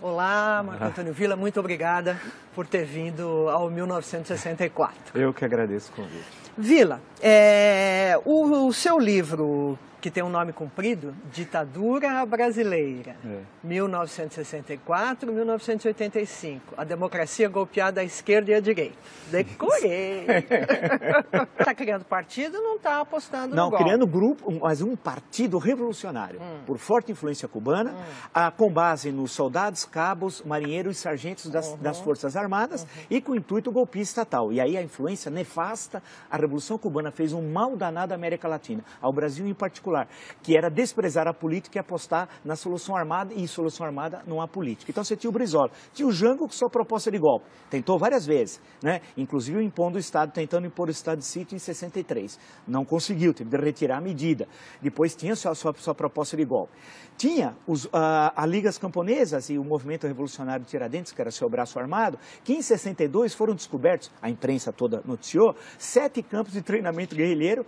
Olá, Marco Antônio Villa, muito obrigada por ter vindo ao 1964. Eu que agradeço o convite. Villa, o seu livro, que tem um nome comprido, Ditadura Brasileira, 1964-1985, a democracia golpeada à esquerda e à direita. Decorei! Está criando partido, não está apostando no golpe? Não, criando grupo, mas um partido revolucionário, por forte influência cubana, com base nos soldados, cabos, marinheiros e sargentos das Forças Armadas e com o intuito golpista tal. E aí a influência nefasta, a Revolução Cubana fez um mal danado à América Latina, ao Brasil em particular, que era desprezar a política e apostar na solução armada, e em solução armada não há política. Então você tinha o Brizola, tinha o Jango com sua proposta de golpe, tentou várias vezes, né? Inclusive impondo o Estado, tentando impor o Estado de sítio em 63, não conseguiu, teve de retirar a medida. Depois tinha sua proposta de golpe. Tinha a Ligas Camponesas e o Movimento Revolucionário de Tiradentes, que era seu braço armado, que em 62 foram descobertos, a imprensa toda noticiou, 7 campos de treinamento guerrilheiro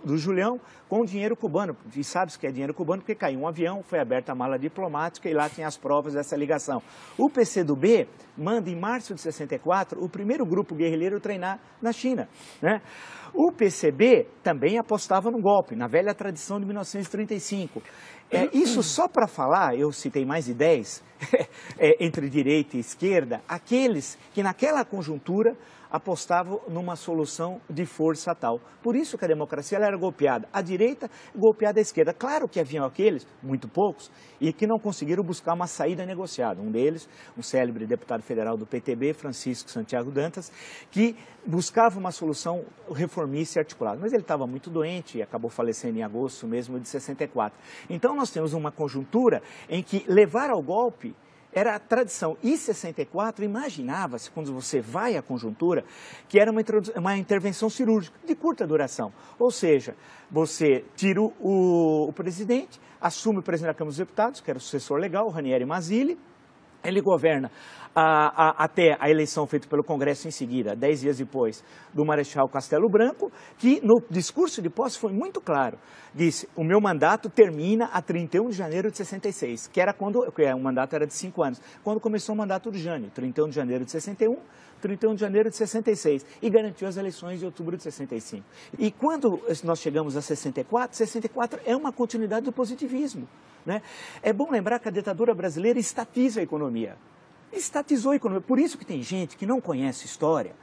do Julião com dinheiro cubano. E sabe-se que é dinheiro cubano porque caiu um avião, foi aberta a mala diplomática e lá tem as provas dessa ligação. O PCdoB manda em março de 64 o primeiro grupo guerrilheiro treinar na China, né? O PCB também apostava no golpe, na velha tradição de 1935. Isso só para falar, eu citei mais de 10, entre direita e esquerda, aqueles que naquela conjuntura apostavam numa solução de força tal. Por isso que a democracia ela era golpeada à direita e golpeada à esquerda. Claro que haviam aqueles, muito poucos, e que não conseguiram buscar uma saída negociada. Um deles, um célebre deputado federal do PTB, Francisco Santiago Dantas, que buscava uma solução reformista e articulada. Mas ele estava muito doente e acabou falecendo em agosto mesmo de 64. Então nós temos uma conjuntura em que levar ao golpe era a tradição. E 64, imaginava-se, quando você vai à conjuntura, que era uma intervenção cirúrgica de curta duração. Ou seja, você tira o presidente, assume o presidente da Câmara dos Deputados, que era o sucessor legal, o Ranieri Mazzilli, ele governa até a eleição feita pelo Congresso em seguida, 10 dias depois, do Marechal Castelo Branco, que no discurso de posse foi muito claro. Disse, o meu mandato termina a 31 de janeiro de 66, que era quando, o mandato era de 5 anos, quando começou o mandato do Jânio, 31 de janeiro de 61, 31 de janeiro de 66, e garantiu as eleições de outubro de 65. E quando nós chegamos a 64, 64 é uma continuidade do positivismo, né? É bom lembrar que a ditadura brasileira estatiza a economia. Estatizou a economia. Por isso que tem gente que não conhece história,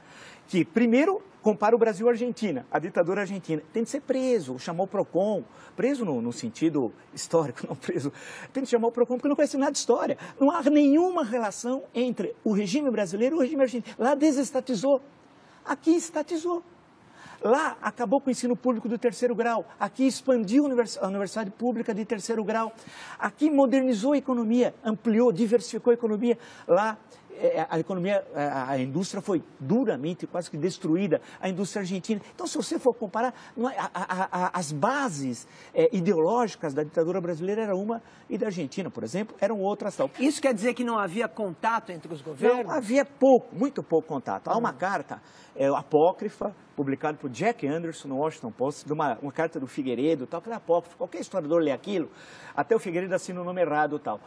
que primeiro compara o Brasil à Argentina, a ditadura argentina. Tem de ser preso, chamar o PROCON, preso no sentido histórico, não preso, tem de chamar o PROCON porque não conhece nada de história. Não há nenhuma relação entre o regime brasileiro e o regime argentino. Lá desestatizou, aqui estatizou. Lá acabou com o ensino público do 3º grau, aqui expandiu a universidade pública de 3º grau, aqui modernizou a economia, ampliou, diversificou a economia. Lá a indústria foi duramente, quase que destruída, a indústria argentina. Então, se você for comparar, as bases ideológicas da ditadura brasileira era uma e da Argentina, por exemplo, eram outras tal. Isso quer dizer que não havia contato entre os governos? Não, havia muito pouco contato. Há uma carta apócrifa, publicada por Jack Anderson no Washington Post, uma carta do Figueiredo, tal, que é apócrifa. Qualquer historiador lê aquilo, até o Figueiredo assina o nome errado, tal.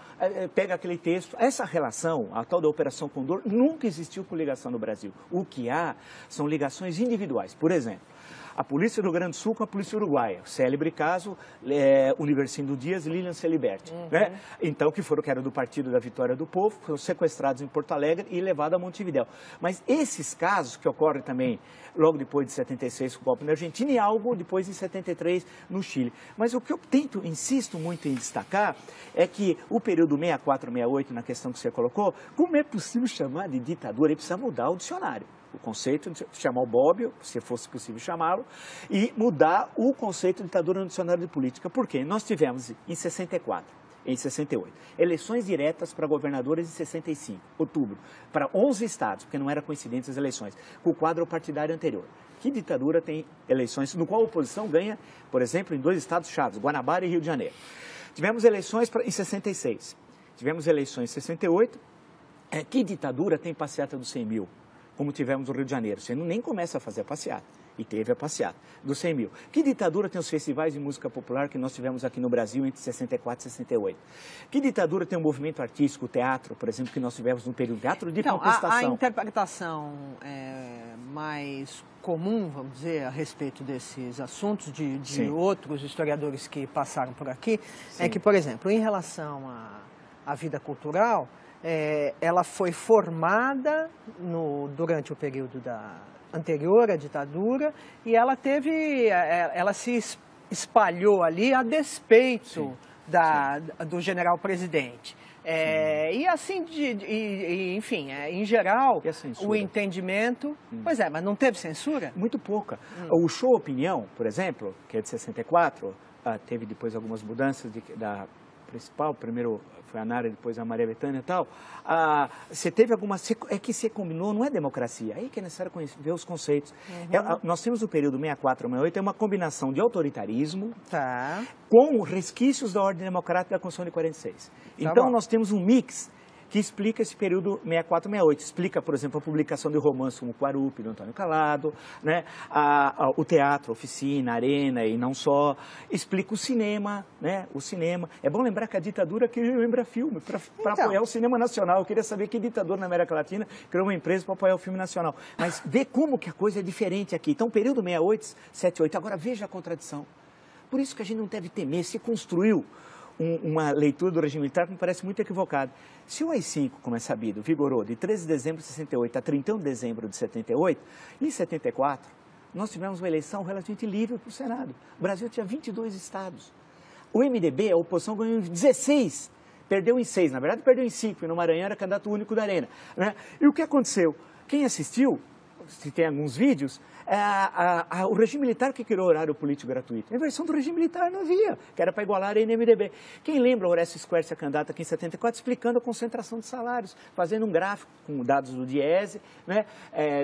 Pega aquele texto. Essa relação, a tal da Operação Condor, nunca existiu com ligação no Brasil. O que há são ligações individuais. Por exemplo, a polícia do Rio Grande do Sul com a polícia uruguaia. Célebre caso, Universindo Dias e Lilian Celiberti, né? Então, que era do Partido da Vitória do Povo, foram sequestrados em Porto Alegre e levados a Montevidéu. Mas esses casos, que ocorrem também logo depois de 76 com o golpe na Argentina e algo depois em 73 no Chile. Mas o que eu insisto muito em destacar, é que o período 64, 68, na questão que você colocou, como é possível chamar de ditadura? Ele precisa mudar o dicionário. O conceito de chamar o Bobbio, se fosse possível chamá-lo, e mudar o conceito de ditadura no dicionário de política. Por quê? Nós tivemos em 64, em 68, eleições diretas para governadores em 65, outubro, para 11 estados, porque não era coincidente as eleições, com o quadro partidário anterior. Que ditadura tem eleições no qual a oposição ganha, por exemplo, em 2 estados chaves, Guanabara e Rio de Janeiro. Tivemos eleições em 66, tivemos eleições em 68, que ditadura tem passeata dos 100 mil? Como tivemos no Rio de Janeiro, você nem começa a fazer a passeata. E teve a passeata dos 100 mil. Que ditadura tem os festivais de música popular que nós tivemos aqui no Brasil entre 64 e 68? Que ditadura tem o movimento artístico, o teatro, por exemplo, que nós tivemos no período teatro de contestação? A interpretação mais comum, vamos dizer, a respeito desses assuntos de outros historiadores que passaram por aqui, é que, por exemplo, em relação à vida cultural, ela foi formada durante o período anterior à ditadura e ela se espalhou ali a despeito do general-presidente. E assim, enfim, em geral, o entendimento... Pois é, mas não teve censura? Muito pouca. O Show Opinião, por exemplo, que é de 64, teve depois algumas mudanças da principal, primeiro foi a Nara, depois a Maria Bethânia e tal. Você teve algumas... É que você combinou, não é democracia. Aí que é necessário ver os conceitos. Nós temos o período 64 a 68, é uma combinação de autoritarismo com resquícios da ordem democrática da Constituição de 46. Então, nós temos um mix que explica esse período 64 a 68. Explica, por exemplo, a publicação de romances como Quarupi, do Antônio Calado, né? O teatro, oficina, arena e não só. Explica o cinema, né? O cinema. É bom lembrar que a ditadura queria lembrar filme, para apoiar o cinema nacional. Eu queria saber que ditador na América Latina criou uma empresa para apoiar o filme nacional. Mas vê como que a coisa é diferente aqui. Então, período 68, 78. Agora, veja a contradição. Por isso que a gente não deve temer. Se construiu uma leitura do regime militar que me parece muito equivocada. Se o AI-5, como é sabido, vigorou de 13 de dezembro de 68 a 31 de dezembro de 78, em 74, nós tivemos uma eleição relativamente livre para o Senado. O Brasil tinha 22 estados. O MDB, a oposição, ganhou em 16, perdeu em 6. Na verdade, perdeu em 5, e no Maranhão era candidato único da Arena. Né? E o que aconteceu? Quem assistiu, se tem alguns vídeos, o regime militar que criou o horário político gratuito. A versão do regime militar não havia, que era para igualar a Arena e MDB. Quem lembra o Horácio Square ser candidato aqui em 74, explicando a concentração de salários, fazendo um gráfico com dados do Diese, né,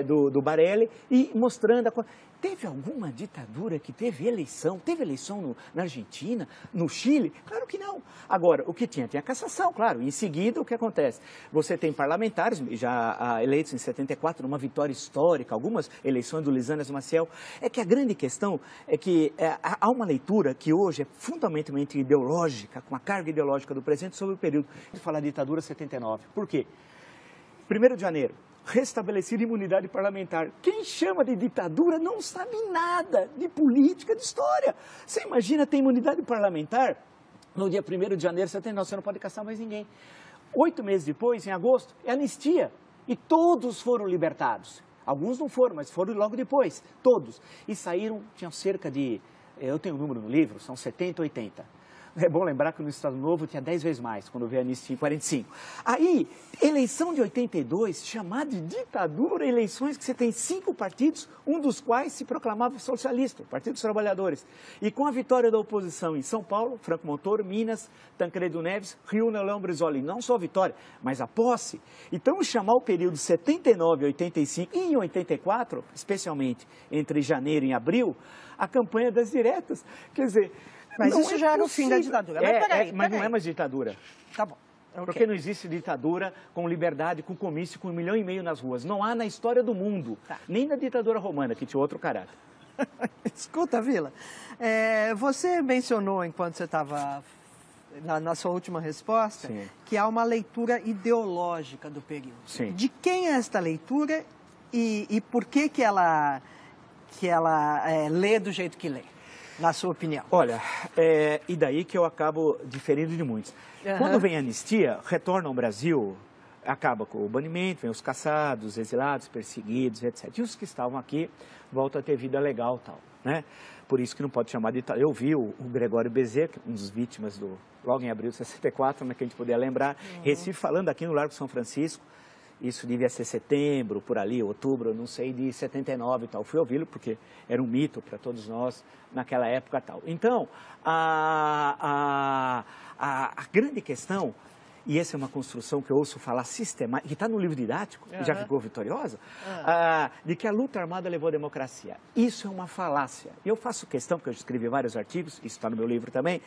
do Barelli, e mostrando a... Teve alguma ditadura que teve eleição? Teve eleição na Argentina, no Chile? Claro que não. Agora, o que tinha? Tinha cassação, claro. Em seguida, o que acontece? Você tem parlamentares, já eleitos em 74, numa vitória histórica, algumas eleições do Lisânias Maciel. É que a grande questão é que há uma leitura que hoje é fundamentalmente ideológica, com a carga ideológica do presente, sobre o período de falar ditadura 79. Por quê? 1º de janeiro. Restabelecida imunidade parlamentar. Quem chama de ditadura não sabe nada de política, de história. Você imagina ter imunidade parlamentar no dia 1º de janeiro de 79, você não pode caçar mais ninguém. 8 meses depois, em agosto, é anistia. E todos foram libertados. Alguns não foram, mas foram logo depois. Todos. E saíram, tinham cerca de... Eu tenho um número no livro, são 70, 80. É bom lembrar que no Estado Novo tinha 10 vezes mais, quando veio a anistia em 45. Aí, eleição de 82, chamada de ditadura, eleições que você tem 5 partidos, um dos quais se proclamava socialista, o Partido dos Trabalhadores. E com a vitória da oposição em São Paulo, Franco Montoro, Minas, Tancredo Neves, Rio, Leão Brizola, não só a vitória, mas a posse. Então, chamar o período 79 a 85 e em 84, especialmente entre janeiro e abril, a campanha das diretas. Quer dizer... Mas isso já era o fim da ditadura. Mas não é mais ditadura. Tá bom. Porque não existe ditadura com liberdade, com comício, com 1,5 milhão nas ruas. Não há na história do mundo. Nem na ditadura romana, que tinha outro caráter. Escuta, Vila, você mencionou, enquanto você estava na sua última resposta, que há uma leitura ideológica do período. Sim. De quem é esta leitura e por que ela lê do jeito que lê? Na sua opinião? Olha, e daí que eu acabo diferindo de muitos. Quando vem a anistia, retorna ao Brasil, acaba com o banimento, vem os caçados, exilados, perseguidos, etc. E os que estavam aqui voltam a ter vida legal e tal, né? Por isso que não pode chamar de... Eu vi o Gregório Bezerra, um dos vítimas logo em abril de 64, mas que a gente poderia lembrar, Recife, falando aqui no Largo São Francisco. Isso devia ser setembro, por ali, outubro, não sei, de 79 e tal. Fui ouvi-lo porque era um mito para todos nós naquela época e tal. Então, a grande questão e essa é uma construção que eu ouço falar sistemática, que está no livro didático, e já ficou vitoriosa, de que a luta armada levou à democracia. Isso é uma falácia. E eu faço questão, porque eu escrevi vários artigos, isso está no meu livro também,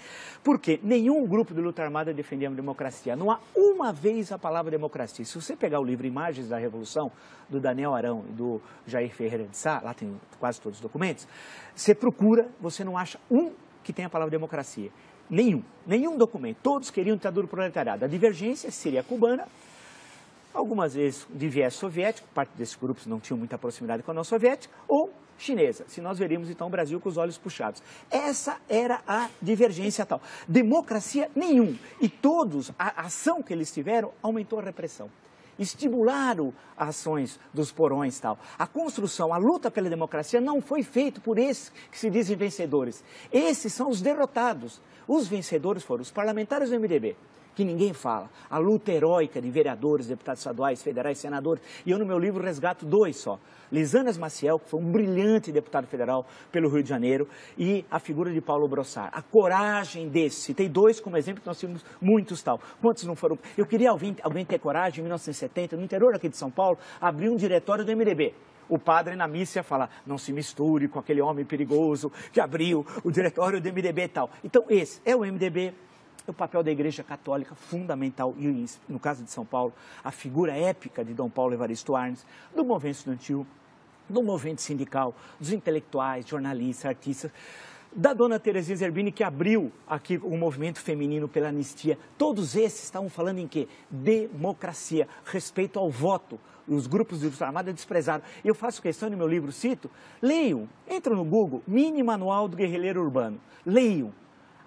porque nenhum grupo de luta armada defendia a democracia. Não há uma vez a palavra democracia. Se você pegar o livro Imagens da Revolução, do Daniel Arão e do Jair Ferreira de Sá, lá tem quase todos os documentos, você procura, você não acha um que tenha a palavra democracia. Nenhum documento. Todos queriam ditadura proletariada. A divergência seria a cubana, algumas vezes de viés soviético, parte desses grupos não tinham muita proximidade com a União Soviética, ou chinesa, se nós veríamos então o Brasil com os olhos puxados. Essa era a divergência tal. Democracia nenhum. E todos, a ação que eles tiveram aumentou a repressão. Estimularam as ações dos porões e tal. A construção, a luta pela democracia não foi feita por esses que se dizem vencedores. Esses são os derrotados. Os vencedores foram os parlamentares do MDB, que ninguém fala. A luta heróica de vereadores, deputados estaduais, federais, senadores. E eu no meu livro resgato 2 só. Lisanas Maciel, que foi um brilhante deputado federal pelo Rio de Janeiro, e a figura de Paulo Brossard. A coragem desses. Citei 2 como exemplo, que nós tínhamos muitos tal. Quantos não foram? Eu queria alguém ter coragem, em 1970, no interior aqui de São Paulo, abrir um diretório do MDB. O padre na missa ia falar, não se misture com aquele homem perigoso que abriu o diretório do MDB e tal. Então esse é o MDB. O papel da Igreja Católica fundamental, e no caso de São Paulo, a figura épica de Dom Paulo Evaristo Arnes, do movimento estudantil, do movimento sindical, dos intelectuais, jornalistas, artistas, da dona Terezinha Zerbini, que abriu aqui o movimento feminino pela anistia. Todos esses estavam falando em quê? Democracia, respeito ao voto. Os grupos de luta armada desprezaram. Eu faço questão, no meu livro cito, leiam, entram no Google, Mini Manual do Guerrilheiro Urbano, leiam.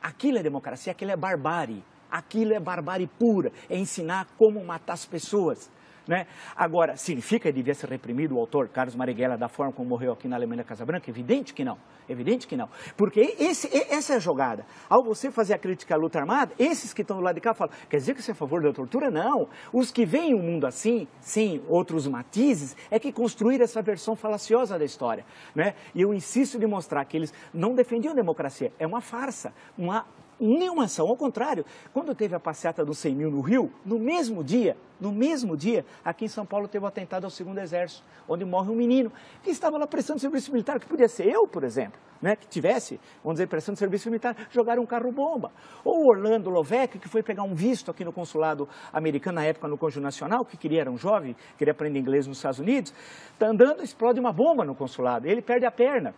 Aquilo é democracia, aquilo é barbárie, aquilo é barbárie pura, é ensinar como matar as pessoas. Né? Agora, significa que devia ser reprimido o autor Carlos Marighella da forma como morreu aqui na Alemanha Casa Branca? Evidente que não, evidente que não. Porque essa é a jogada. Ao você fazer a crítica à luta armada, esses que estão do lado de cá falam, quer dizer que você é a favor da tortura? Não. Os que veem o mundo assim, sem outros matizes, é que construíram essa versão falaciosa da história. Né? E eu insisto em mostrar que eles não defendiam a democracia. É uma farsa, nenhuma ação. Ao contrário, quando teve a passeata dos 100 mil no Rio, no mesmo dia, aqui em São Paulo teve o atentado ao 2º Exército, onde morre um menino que estava lá prestando serviço militar, que podia ser eu, por exemplo, né, que tivesse, vamos dizer, prestando serviço militar, jogaram um carro-bomba. Ou o Orlando Lovec, que foi pegar um visto aqui no consulado americano, na época no Cônjuge Nacional, era um jovem, queria aprender inglês nos Estados Unidos, está andando, explode uma bomba no consulado, ele perde a perna.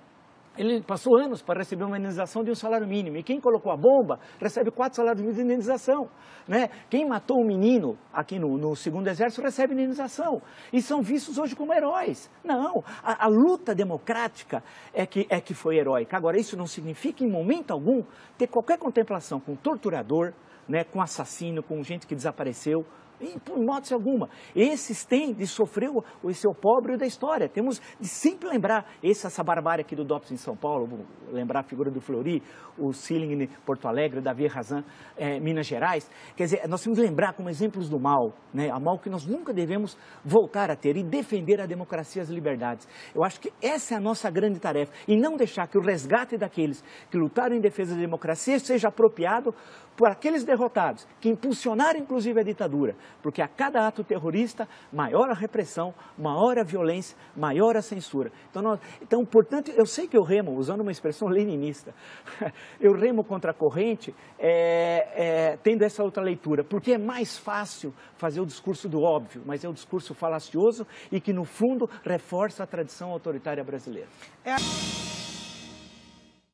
Ele passou anos para receber uma indenização de um salário mínimo. E quem colocou a bomba recebe 4 salários mínimos de indenização. Né? Quem matou um menino aqui no 2º Exército recebe indenização. E são vistos hoje como heróis. Não, a luta democrática é que foi heróica. Agora, isso não significa, em momento algum, ter qualquer contemplação com torturador, né, com assassino, com gente que desapareceu. Em hipótese alguma. Esses têm de sofrer esse opróbrio da história. Temos de sempre lembrar essa barbárie aqui do DOPS em São Paulo, vou lembrar a figura do Fleury, o Sealing em Porto Alegre, Davi Razan, Minas Gerais. Quer dizer, nós temos de lembrar como exemplos do mal, né? A mal que nós nunca devemos voltar a ter e defender a democracia e as liberdades. Eu acho que essa é a nossa grande tarefa. E não deixar que o resgate daqueles que lutaram em defesa da democracia seja apropriado por aqueles derrotados, que impulsionaram inclusive a ditadura. Porque a cada ato terrorista, maior a repressão, maior a violência, maior a censura. Então, portanto, eu sei que eu remo, usando uma expressão leninista, eu remo contra a corrente, tendo essa outra leitura, porque é mais fácil fazer o discurso do óbvio, mas é um discurso falacioso e que, no fundo, reforça a tradição autoritária brasileira.